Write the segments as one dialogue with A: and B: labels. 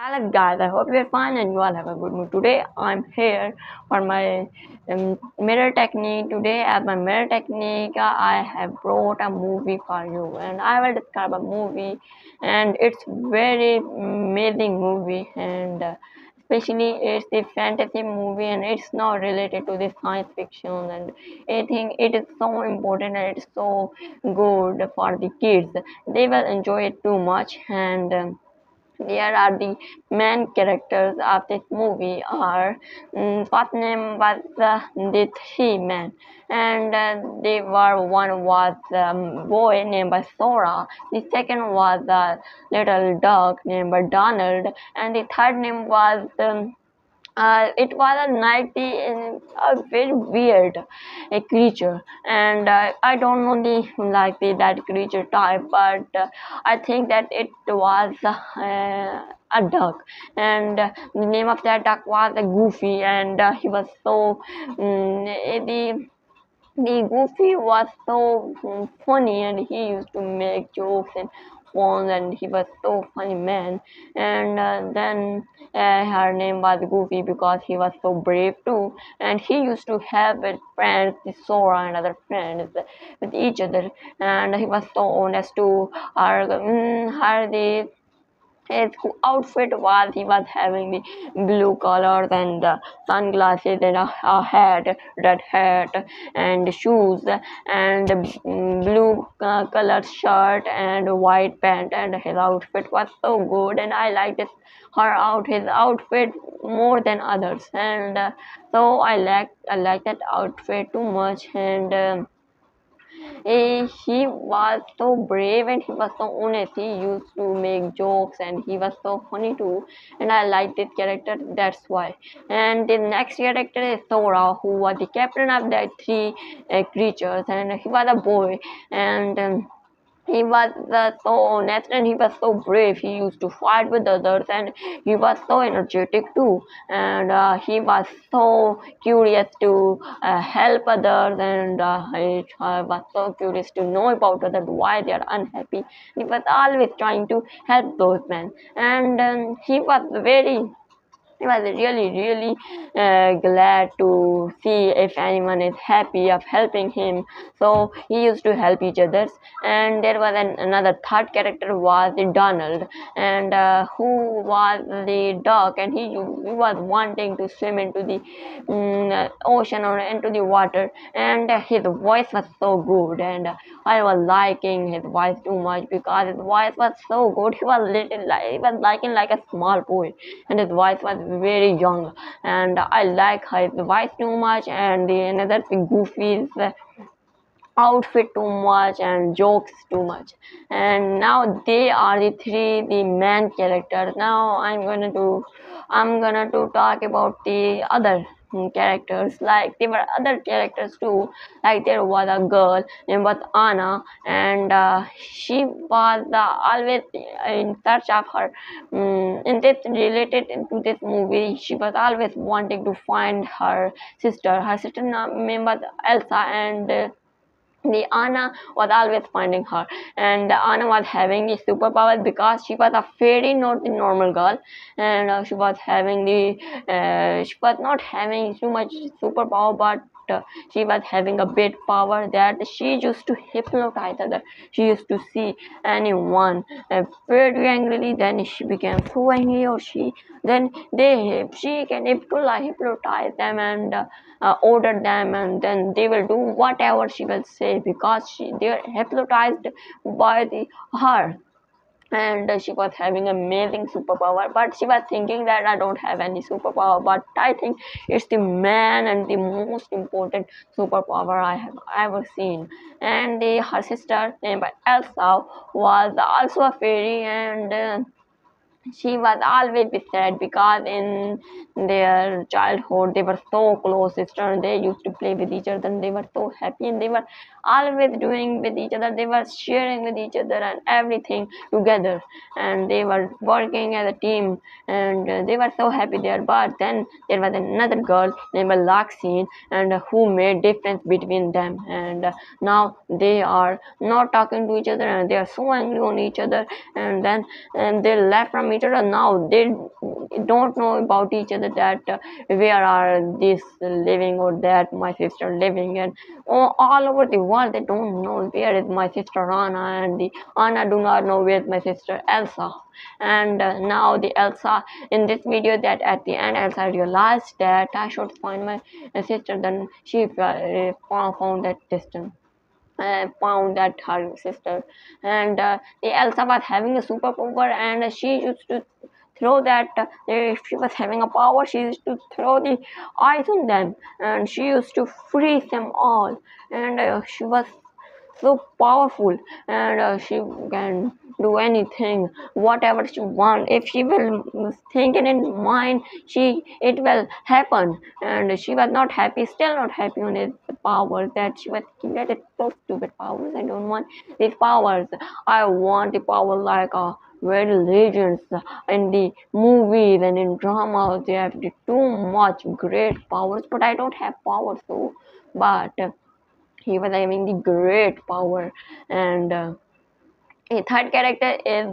A: Hello guys, I hope you're fine and you all have a good mood. Today I'm here for my mirror technique. Today as my mirror technique, I have brought a movie for you and I will describe a movie, and it's very amazing movie, and especially it's the fantasy movie and it's not related to the science fiction, and I think it is so important and it's so good for the kids. They will enjoy it too much, and there are the main characters of this movie are first name was the three men, and they were one was boy named by Sora, the second was a little dog named by Donald, and the third name was it was a nighty in a very weird creature, and I don't know the that creature type, but I think that it was a duck, and the name of that duck was Goofy, and he was so the Goofy was so funny, and he used to make jokes and fun, and he was so funny man. And then her name was Goofy because he was so brave too, and he used to help with friends, the Sora and other friends with each other, and he was so honest to her, her the his outfit was he was having the blue colors and sunglasses and a hat, red hat, and shoes, and blue colored shirt and white pant, and his outfit was so good, and I liked his outfit more than others, and so I like that outfit too much, and. He was so brave and he was so honest. He used to make jokes and he was so funny too. And I liked this character, that's why. And the next character is Sora, who was the captain of the three creatures, and he was a boy. And he was so honest and he was so brave. He used to fight with others, and he was so energetic too, and he was so curious to help others, and he was so curious to know about others why they are unhappy. He was always trying to help those men, and he was very I was really glad to see if anyone is happy of helping him. So he used to help each other. And there was another third character was the Donald, and who was the dog, and he was wanting to swim into the ocean or into the water, and his voice was so good, and I was liking his voice too much because his voice was so good. He was liking like a small boy, and his voice was very young, and I like his voice too much, and the another thing Goofy's outfit too much and jokes too much. And now they are the main characters. Now I'm gonna to talk about the other characters. Like there were other characters too, like there was a girl named was Anna, and she was always in search of her, in this related to this movie, she was always wanting to find her sister name was Elsa, and the Anna was always finding her, and Anna was having the superpowers because she was a fairy, not the normal girl, and she was not having too much superpower, but she was having a big power that she used to hypnotize others. She used to see anyone very angrily, then she became so angry, or she can hypnotize them and order them, and then they will do whatever she will say because they are hypnotized by her. And she was having amazing superpower, but she was thinking that I don't have any superpower, but I think it's the man and the most important superpower I have ever seen. And her sister named Elsa was also a fairy, and she was always be sad because in their childhood they were so close sister, and they used to play with each other, and they were so happy, and they were always doing with each other, they were sharing with each other and everything together, and they were working as a team, and they were so happy there. But then there was another girl named Laxine, and who made difference between them, and now they are not talking to each other, and they are so angry on each other, and then they left from each other. Now they don't know about each other that where are this living or that my sister living, and all over the world they don't know where is my sister Anna, and the Anna do not know where is my sister Elsa. And now the Elsa in this video, that at the end Elsa realized that I should find my sister. Then she found that distance, found that her sister. And the Elsa was having a superpower, and she used to throw that if she was having a power, she used to throw the ice on them, and she used to freeze them all. And she was so powerful, and she can do anything whatever she want. If she will think it in mind, she it will happen. And she was not happy, still not happy on his powers, that she was thinking that it's so stupid powers, I don't want these powers. I want the power like a very legends in the movies and in drama. They have the too much great powers, but I don't have power. So but he was having the great power. And a third character is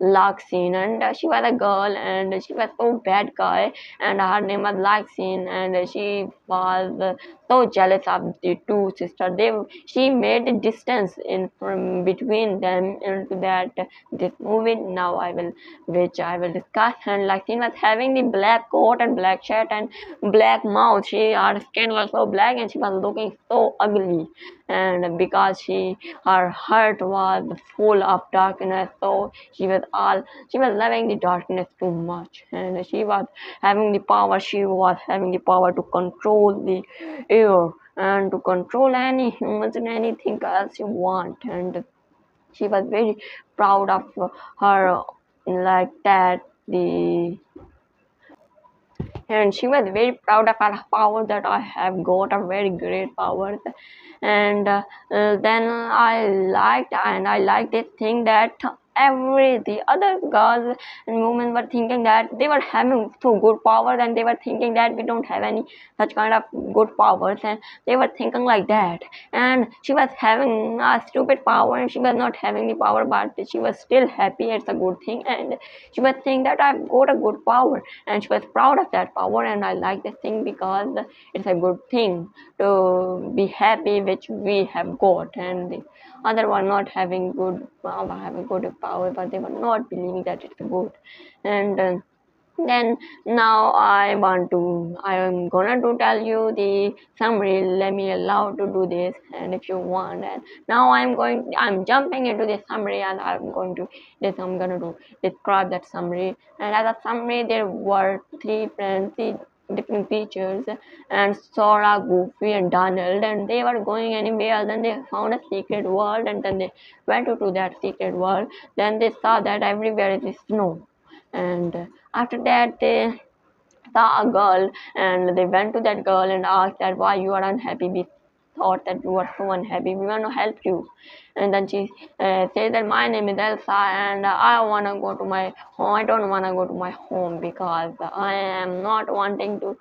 A: Laxin, and she was a girl, and she was so bad guy, and her name was Laxin, and she was so jealous of the two sisters. She made the distance in from between them into that this movie. Now which I will discuss. And Laxin was having the black coat and black shirt and black mouth. Her skin was so black, and she was looking so ugly, and because her heart was full of darkness, so she was loving the darkness too much. And she was having the power to control the air and to control any humans and anything else she want. And she was very proud of her, like that the and she was very proud of her power, that I have got a very great power. And then I liked this thing that every the other girls and women were thinking that they were having so good powers, and they were thinking that we don't have any such kind of good powers, and they were thinking like that. And she was having a stupid power, and she was not having the power, but she was still happy. It's a good thing. And she was saying that I've got a good power, and she was proud of that power. And I like this thing because it's a good thing to be happy which we have got. And the other were not having good power, but they were not believing that it's good. And then now I am gonna to tell you the summary. Let me allow to do this, and if you want. And now I'm jumping into the summary, and I'm gonna do describe that summary. And as a summary, there were three friends, three different teachers, and Sora, Goofy, and Donald, and they were going anywhere. Then they found a secret world, and then they went to that secret world. Then they saw that everywhere is snow. And after that they saw a girl, and they went to that girl and asked that why you are unhappy. We thought that you are so unhappy, we want to help you. And then she said that my name is Elsa, and I want to go to my home. I don't want to go to my home because I'm not wanting to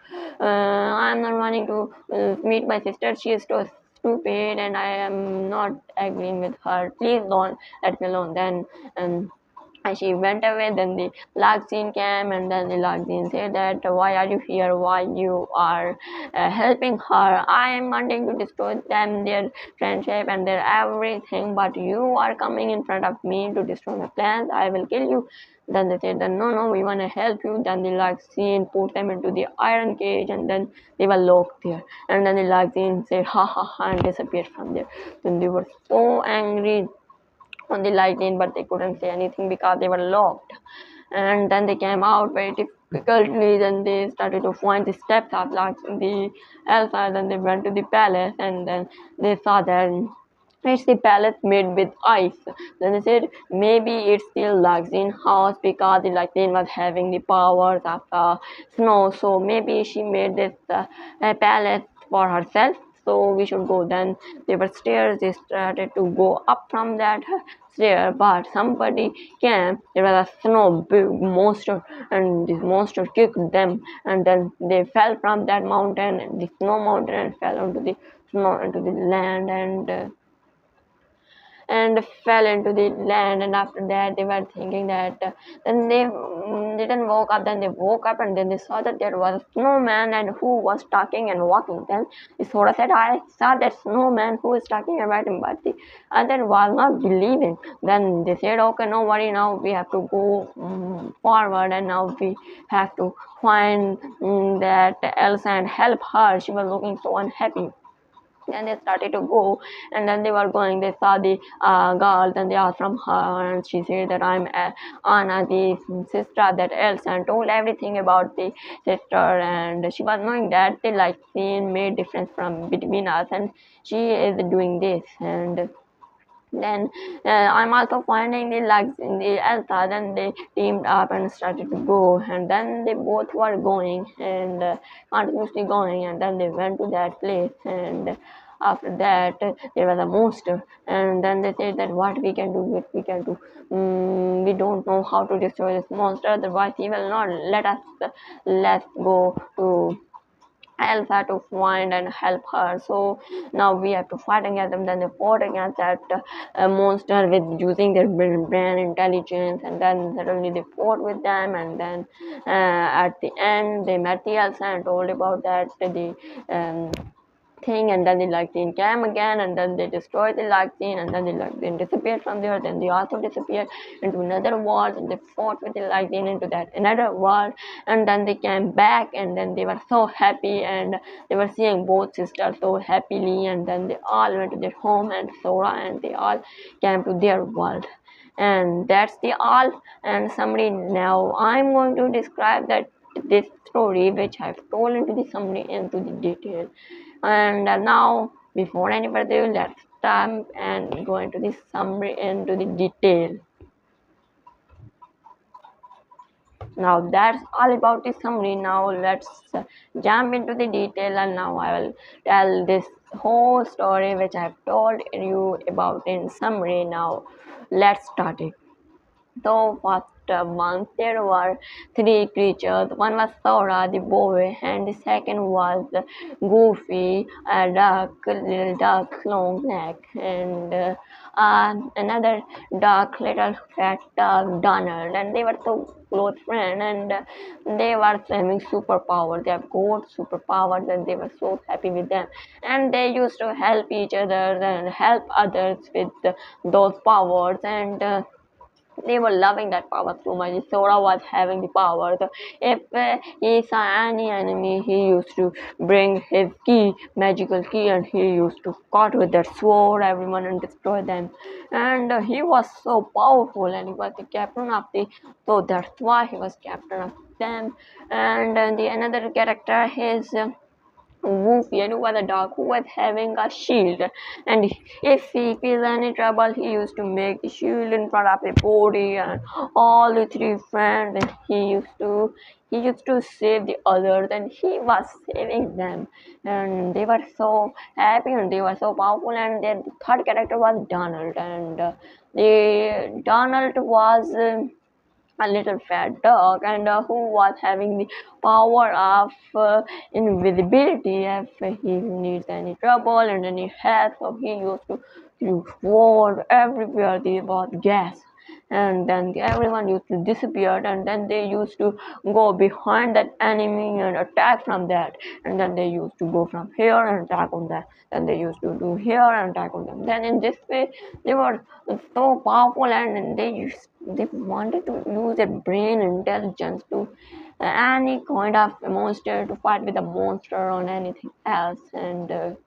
A: meet my sister. She is so stupid, and I am not agreeing with her. Please don't let me alone. Then and she went away. Then the Laxin came, and then the Laxin said that why are you here, why you are helping her. I am wanting to destroy them, their friendship and their everything, but you are coming in front of me to destroy my plans. I will kill you. Then they said that no, we want to help you. Then the Laxin put them into the iron cage, and then they were locked there. And then the Laxin said ha ha ha and disappeared from there. Then they were so angry on the lightning, but they couldn't say anything because they were locked. And then they came out very difficultly. Then they started to find the steps of the Elsa. Then they went to the palace, and then they saw that it's the palace made with ice. Then they said maybe it's still Laxin house because the Laxin was having the powers of snow. So maybe she made this palace for herself. So we should go. Then there were stairs. They started to go up from that stair, but somebody came. There was a snow big monster, and this monster kicked them, and then they fell from that mountain, the snow mountain, and fell onto the snow into the land. and fell into the land. And after that they were thinking that then they didn't woke up. Then they woke up and then they saw that there was a snowman and who was talking and walking. Then the Sora said, I saw that snowman who is talking and writing, but the other was not believing. Then they said, okay, no worry, now we have to go forward, and now we have to find that Elsa and help her. She was looking so unhappy. And they started to go, and then they were going, they saw the girl. Then they asked from her, and she said that I'm Anna, the sister of that Elsa, and told everything about the sister. And she was knowing that the light scene made difference from between us, and she is doing this. And then I'm also finding the legs in the Elsa. Then they teamed up and started to go, and then they both were going and continuously going, and then they went to that place. And after that there was a monster, and then they said that what we can do, what we can do. We don't know how to destroy this monster, otherwise he will not let us. Let's go to Elsa to find and help her. So now we have to fight against them. Then they fought against that monster with using their brain intelligence, and then suddenly they fought with them. And then at the end they met the Elsa and told about that the thing. And then the lightning came again, and then they destroyed the lightning, and then the lightning disappeared from there. Then they also disappeared into another world, and they fought with the lightning into that another world. And then they came back, and then they were so happy, and they were seeing both sisters so happily. And then they all went to their home and Sora, and they all came to their world. And that's the all and summary. Now I'm going to describe that this story which I've told into the summary into the detail. And now before any further ado, let's start and go into the summary into the detail. Now that's all about the summary. Now let's jump into the detail, and now I will tell this whole story which I've told you about in summary. Now let's start it. So first once there were three creatures. One was Sora the boy, and the second was Goofy, a little duck, long neck, and another duck, little fat duck, Donald. And they were so close friends, and they were having superpowers. They have got superpowers, and they were so happy with them. And they used to help each other and help others with those powers. And they were loving that power so much. Sora was having the power. So if he saw any enemy, he used to bring his key, magical key, and he used to cut with that sword everyone and destroy them. And he was so powerful, and he was the captain of the. So that's why he was captain of them. And the another character is. Goofy, and who was a dog who was having a shield, and if he feels any trouble, he used to make the shield in front of the body, and all the three friends, and he used to save the others, and he was saving them, and they were so happy and they were so powerful. And then the third character was Donald, and the Donald was. A little fat dog, and who was having the power of invisibility if he needs any trouble and any help. So he used to use sword everywhere there was gas, and then everyone used to disappear, and then they used to go behind that enemy and attack from that. And then they used to go from here and attack on that. Then they used to do here and attack on them. Then in this way they were so powerful, and they wanted to use their brain intelligence to any kind of monster, to fight with a monster or anything else. And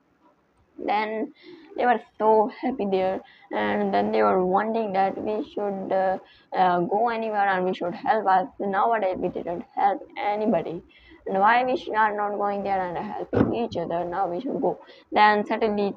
A: then they were so happy there, and then they were wanting that we should go anywhere and we should help us. Nowadays we didn't help anybody, and why we should are not going there and helping each other? Now we should go. Then suddenly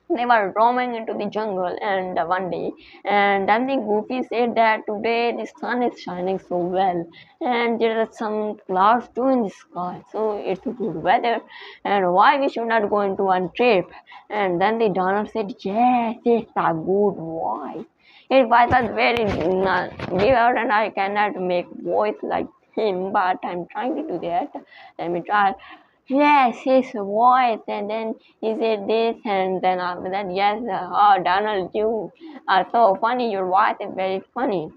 A: they were roaming into the jungle, and one day, and then the Goofy said that today the sun is shining so well, and there are some clouds too in the sky, so it's a good weather, and why we should not go into one trip? And then the Donald said, yes, it's a good voice. His voice was very weird, and I cannot make voice like him, but I'm trying to do that. Let me try. yes, his voice, and then he said this, and then after that, yes, oh, Donald, you are so funny, your voice is very funny.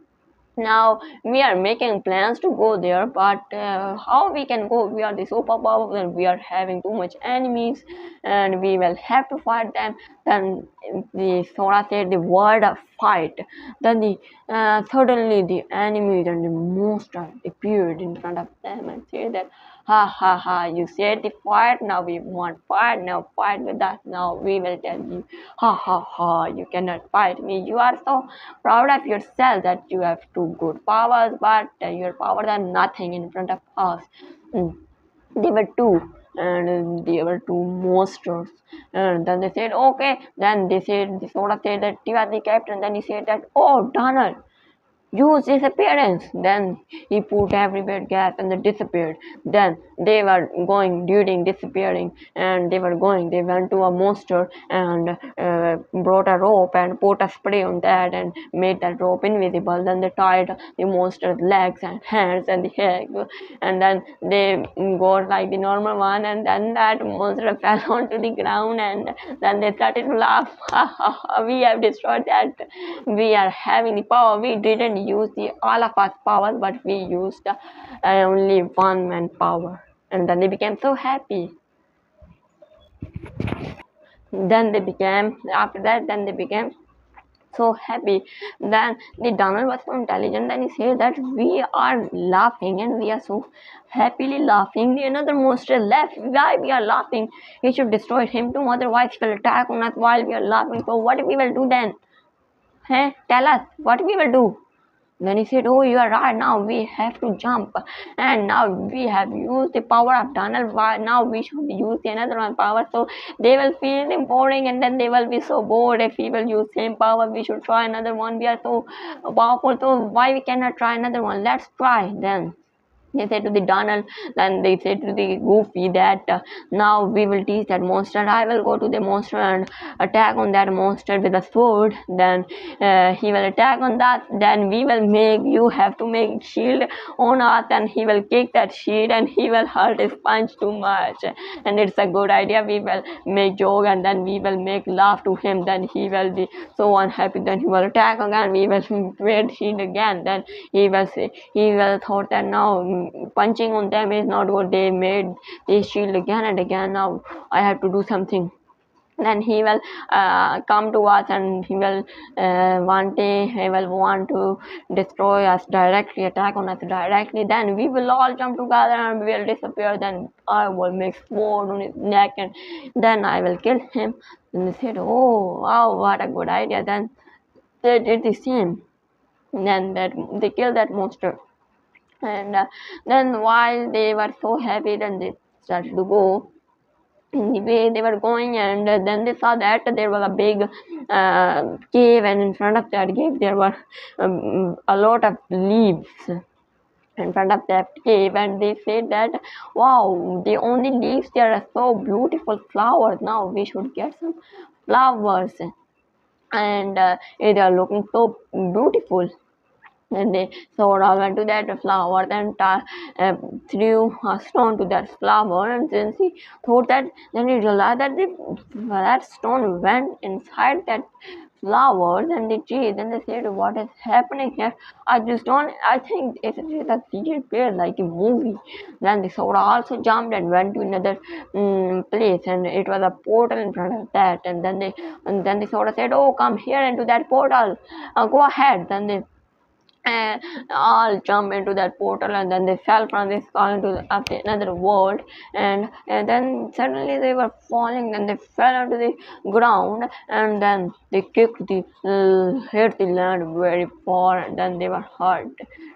A: Now we are making plans to go there, but how we can go? We are the superpower and we are having too much enemies, and we will have to fight them. Then the Sora said the word of fight. Then suddenly the enemies and the monster appeared in front of them and said that, ha ha ha, you said the fight, now we want fight, now fight with us, now we will tell you, ha ha ha, you cannot fight me. You are so proud of yourself that you have two good powers, but your powers are nothing in front of us. Mm. They were two, and they were two monsters. And then they said, okay. Then they said, the Sora said that you are the captain. Then he said that, oh, Donald, use disappearance. Then he put everywhere gas and they disappeared. Then they were going during disappearing, and they went to a monster and brought a rope and put a spray on that and made that rope invisible. Then they tied the monster's legs and hands and the head, and then they got like the normal one, and then that monster fell onto the ground, and then they started to laugh. We have destroyed that. We are having the power. We didn't use the all of us powers, but we used only one man power, and then they became so happy. Then they became after that. Then they became so happy. Then the Donald was so intelligent. Then he said that we are laughing and we are so happily laughing. The another monster left. Why we are laughing? We should destroy him too. Otherwise, he will attack on us while we are laughing. So what we will do then? Hey, tell us what we will do. Then he said, oh, you are right. Now we have to jump. And now we have used the power of Donald. Now we should use the another one power. So they will feel boring, and then they will be so bored if we will use same power. We should try another one. We are so powerful. So why we cannot try another one? Let's try then. They said to the Donald, then they said to the Goofy that now we will teach that monster. I will go to the monster and attack on that monster with a sword. Then he will attack on that. Then we will make you have to make shield on us, and he will kick that shield, and he will hurt his punch too much. And it's a good idea. We will make joke, and then we will make laugh to him. Then he will be so unhappy. Then he will attack again. We will wear shield again. Then he will thought that now punching on them is not good. They made this shield again and again. Now I have to do something. Then he will come to us, and he will one day he will want to destroy us directly, attack on us directly. Then we will all jump together and we will disappear. Then I will make sword on his neck, and then I will kill him. And they said, oh wow, what a good idea. Then they did the same. Then that they killed that monster. And then while they were so happy, then they started to go in the way they were going, and then they saw that there was a big cave, and in front of that cave there were a lot of leaves in front of that cave, and they said that wow, the only leaves there are so beautiful flowers. Now we should get some flowers, and they are looking so beautiful. And they Sora went to that flower and threw a stone to that flower, and then she thought that, then he realized that that stone went inside that flowers and the tree. Then they said, what is happening here? I just don't, I think it's a secret place like a movie. Then the Sora also jumped and went to another place, and it was a portal in front of that. And then the Sora said, oh, come here into that portal, go ahead. Then they all jump into that portal, and then they fell from the sky into another world, and then suddenly they were falling, and they fell onto the ground, and then they hit the land very far, and then they were hurt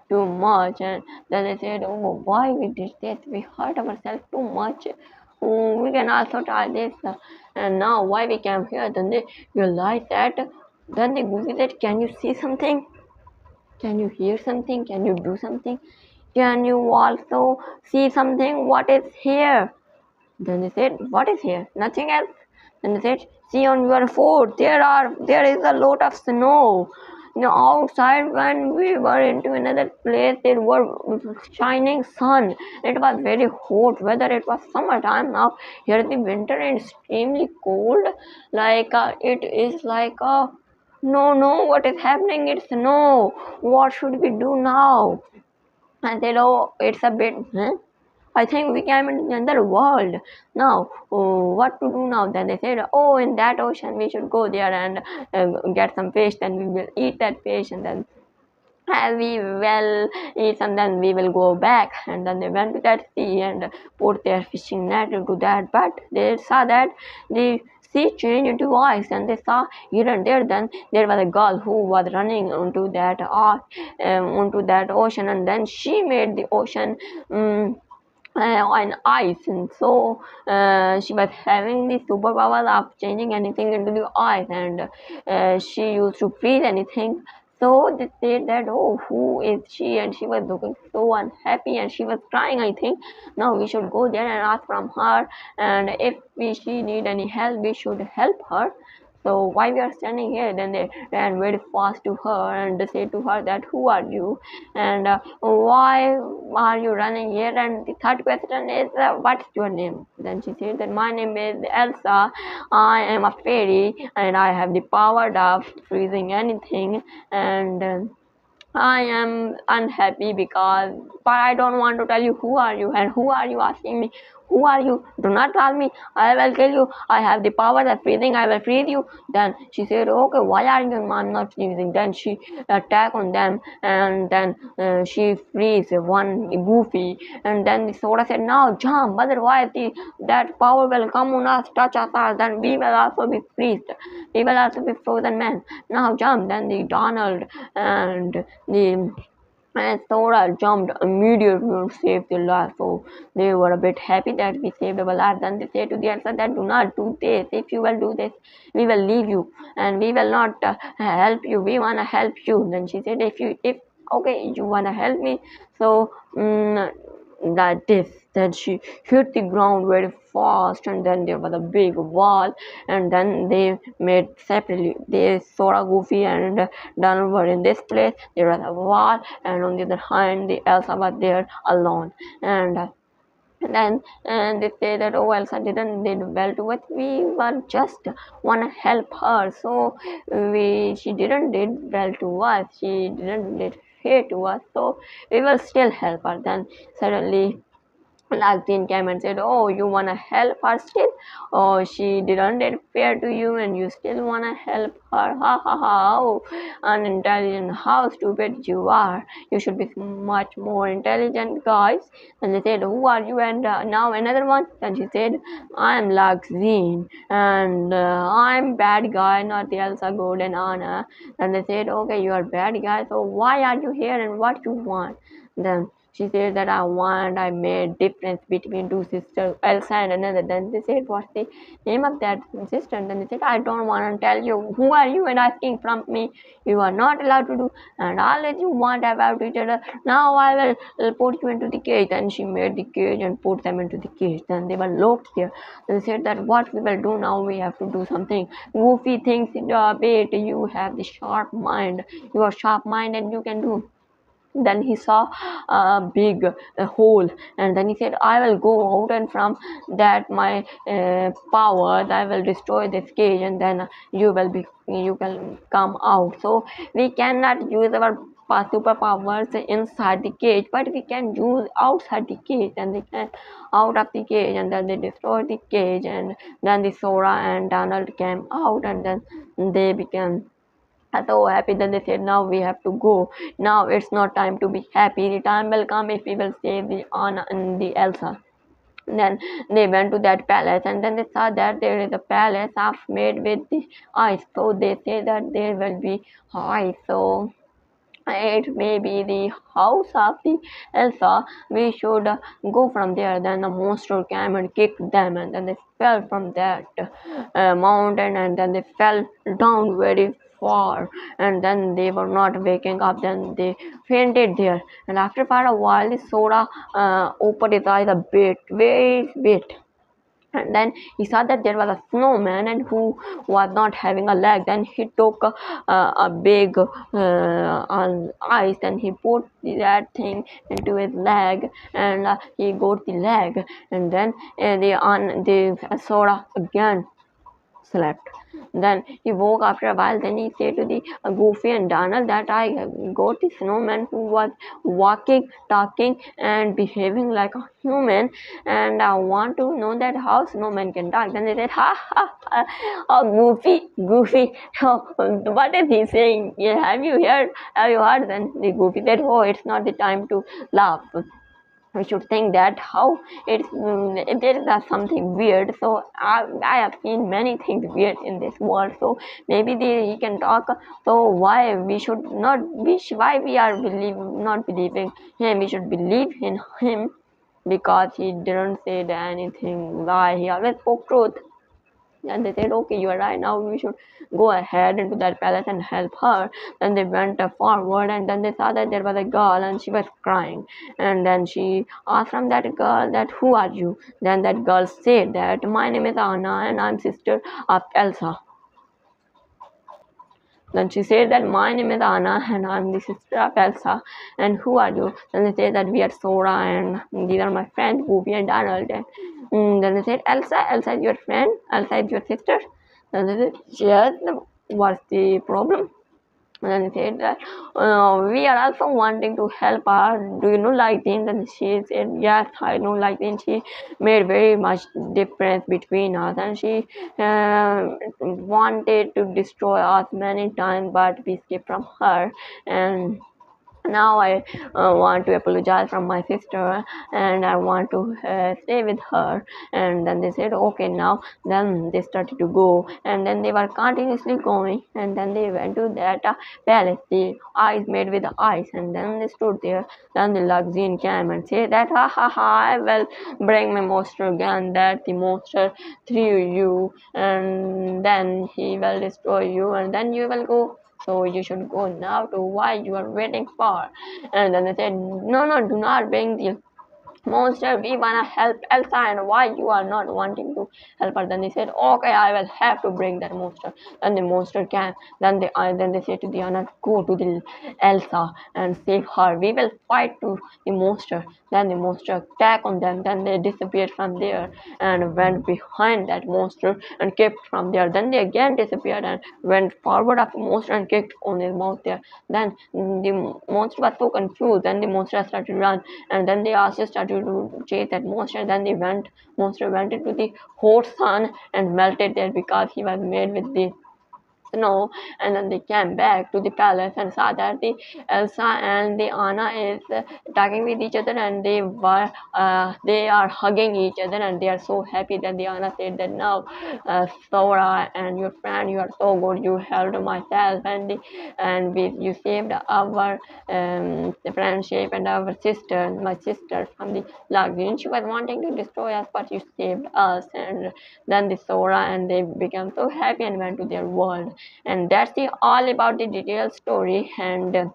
A: too much. And then they said, oh, why we did this? We hurt ourselves too much. Oh, we can also try this, and now why we came here? Then they realized that. Then the Goofy said, can you see something? Can you hear something? Can you do something? Can you also see something? What is here? Then they said, what is here? Nothing else. Then they said, see on your foot, there is a lot of snow. outside when we were into another place there were shining sun. It was very hot weather. It was summertime. Now here the winter and extremely cold. Like it is like no, what is happening? It's no. What should we do now? And said, oh, it's a bit. Huh? I think we came into another world. Now, oh, what to do now? Then they said, oh, in that ocean we should go there and get some fish. Then we will eat that fish, and then as we will eat some, then we will go back. And then they went to that sea and put their fishing net into that. But they saw that the sea changed into ice, and they saw here and there. Then there was a girl who was running onto that ocean, and then she made the ocean. On ice, and so she was having the superpower of changing anything into the ice, and she used to freeze anything. So they said that, oh, who is she? And she was looking so unhappy and she was crying. I think now we should go there and ask from her, and if she need any help, we should help her. So why we are standing here? Then they ran very fast to her and they said to her that, who are you, and why are you running here? And the third question is, what's your name? Then she said that my name is Elsa. I am a fairy and I have the power of freezing anything, and I am unhappy because, but I don't want to tell you who are you, and who are you asking me? Who are you? Do not tell me. I will kill you. I have the power that freezing. I will freeze you. Then she said, okay, why are you not freezing? Then she attack on them, and then she freeze one Goofy, and then the Sora said, now jump, otherwise that power will come on us, touch us, then we will also be freezed. We will also be frozen man. Now jump. Then the Donald and the Sora jumped immediately to save their life. So they were a bit happy that we saved our life. Then they said to the Elsa that, do not do this. If you will do this, we will leave you and we will not help you. We wanna help you. Then she said, if okay, you wanna help me, so that this. Then she hit the ground very fast, and then there was a big wall, and then they made separately. They Sora, Goofy, and Donald were in this place. There was a wall, and on the other hand, the Elsa was there alone, and then and they say that, oh, Elsa didn't did well to it. We were just wanna help her, so she didn't did well to us. She didn't did fair to us, so we will still help her. Then suddenly Lakdin came and said, oh, you wanna help her still? Oh, she didn't get fair to you and you still wanna help her? Ha ha ha, how unintelligent, how stupid you are. You should be much more intelligent, guys. And they said, who are you? And now another one. And she said, I'm Lakzine and I'm bad guy, not the Elsa Gold and Anna. And they said, okay, you are bad guy, so why are you here and what you want? Then she said that I made difference between two sisters, Elsa and another. Then they said, what's the name of that sister? And then they said, I don't want to tell you. Who are you and asking from me? You are not allowed to do, and all that you want about each other. Now I will put you into the cage. And she made the cage and put them into the cage. Then they were locked there. They said that what we will do now, we have to do something. Goofy thinks, wait, you have the sharp mind. You are sharp mind and you can do. Then he saw a big hole, and then he said, I will go out, and from that my powers I will destroy this cage, and then you can come out. So we cannot use our superpowers inside the cage, but we can use outside the cage, and they can out of the cage, and then they destroyed the cage, and then the Sora and Donald came out, and then they became so happy. Then they said, now we have to go. Now it's not time to be happy. The time will come if we will save the Anna and the Elsa. Then they went to that palace, and then they saw that there is a palace half made with the ice. So they say that there will be ice. So it may be the house of the Elsa. We should go from there. Then the monster came and kicked them, and then they fell from that mountain, and then they fell down very far, and then they were not waking up. Then they fainted there, and after for a while, the Sora opened his eyes a bit, very bit. and then he saw that there was a snowman and who was not having a leg. Then he took a big on ice and he put that thing into his leg, and he got the leg. And then the Sora again slept. Then he woke after a while. Then he said to the Goofy and Donald that I got the snowman who was walking, talking, and behaving like a human, and I want to know that how snowman can talk. Then they said, ha ha, ha, oh Goofy, Goofy, oh, what is he saying? Yeah, have you heard? Have you heard? Then the Goofy said, oh, it's not the time to laugh. We should think that how there is something weird. So I have seen many things weird in this world, so maybe he can talk. So why we should not why we are not believing him? We should believe in him because he didn't say anything lie. He always spoke truth. And they said, okay, you are right, now we should go ahead into that palace and help her. Then they went forward, and then they saw that there was a girl and she was crying. And then she asked from that girl that, who are you? Then that girl said that, my name is Anna and I'm sister of Elsa. Then she said that, my name is Anna and I'm the sister of Elsa. And who are you? Then they said that we are Sora and these are my friends Goofy and Donald. And then they said, Elsa is your friend? Elsa is your sister? Then they said, yes, what's the problem? And then he said that we are also wanting to help her. Do you know Lightning? Then she said, yes, I know Lightning. She made very much difference between us, and she wanted to destroy us many times, but we escaped from her. And now I want to apologize from my sister, and I want to stay with her. And then they said, okay, now. Then they started to go, and then they were continuously going, and then they went to that palace, the ice made with ice. And then they stood there. Then the Luxine came and said that, ha ha ha, I will bring my monster again, that the monster threw you, and then he will destroy you, and then you will go. So you should go now to why you are waiting for. And then they said, no, no, do not bring the monster, we wanna help Elsa, and why you are not wanting to help her? Then they said, okay, I will have to bring that monster. Then the monster came. Then they said to Diana, go to the Elsa and save her, we will fight to the monster. Then the monster attacked on them. Then they disappeared from there and went behind that monster and kicked from there. Then they again disappeared and went forward of the monster and kicked on his mouth there. Then the monster was so confused. Then the monster started to run, and then they also started to chase that monster. Then monster went into the hot sun and melted there because he was made with the snow. And then they came back to the palace and saw that the Elsa and the Anna is talking with each other, and they are hugging each other, and they are so happy. That the Anna said that, now Sora and your friend, you are so good, you helped myself, you saved our friendship and our sister, my sister from the Lagoon. She was wanting to destroy us, but you saved us. And then the Sora and they became so happy and went to their world. And that's all about the detailed story. And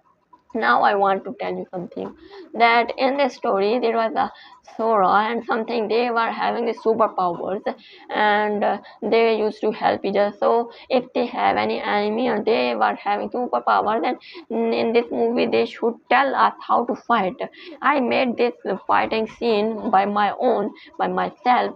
A: now I want to tell you something, that in this story there was a Sora and something, they were having the superpowers, and they used to help each other. So if they have any enemy and they were having superpowers, then in this movie they should tell us how to fight. I made this fighting scene by myself,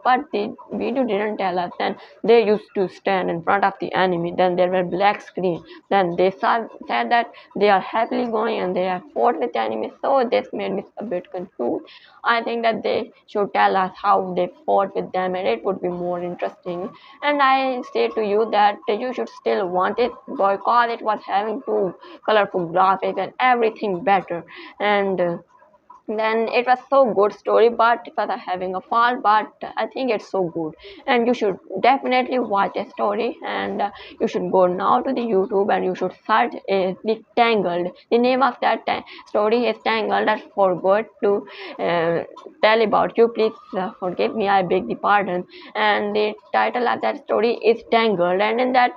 A: but the video didn't tell us. Then they used to stand in front of the enemy, then there were black screen, then they said that they are happily going and they have fought with the enemy. So this made me a bit confused. I think that they should tell us how they fought with them, and it would be more interesting. And I say to you that you should still want it, because it was having too colorful graphics and everything better. And then it was so good story, but it was having a fault, but I think it's so good, and you should definitely watch a story. And you should go now to the YouTube and you should search the Tangled. The name of that story is Tangled. I forgot to tell about you, please forgive me, I beg the pardon. And the title of that story is Tangled, and in that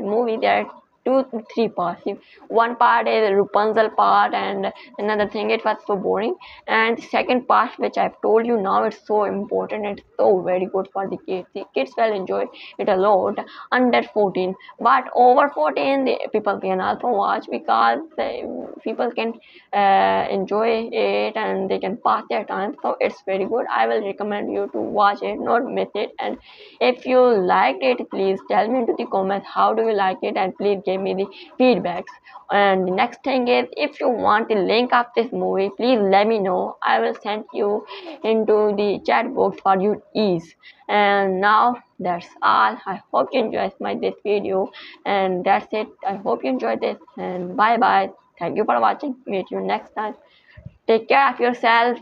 A: movie there two three parts. One part is Rapunzel part, and another thing it was so boring. And the second part, which I've told you now, it's so important. It's so very good for the kids. The kids will enjoy it a lot. Under 14, but over 14, the people can also watch because people can enjoy it and they can pass their time. So it's very good. I will recommend you to watch it, not miss it. And if you liked it, please tell me into the comments how do you like it, and please give me the feedbacks. And the next thing is, if you want the link of this movie, please let me know. I will send you into the chat box for your ease. And now that's all. I hope you enjoyed this video, and that's it. I hope you enjoyed this, and bye bye. Thank you for watching. Meet you next time. Take care of yourself.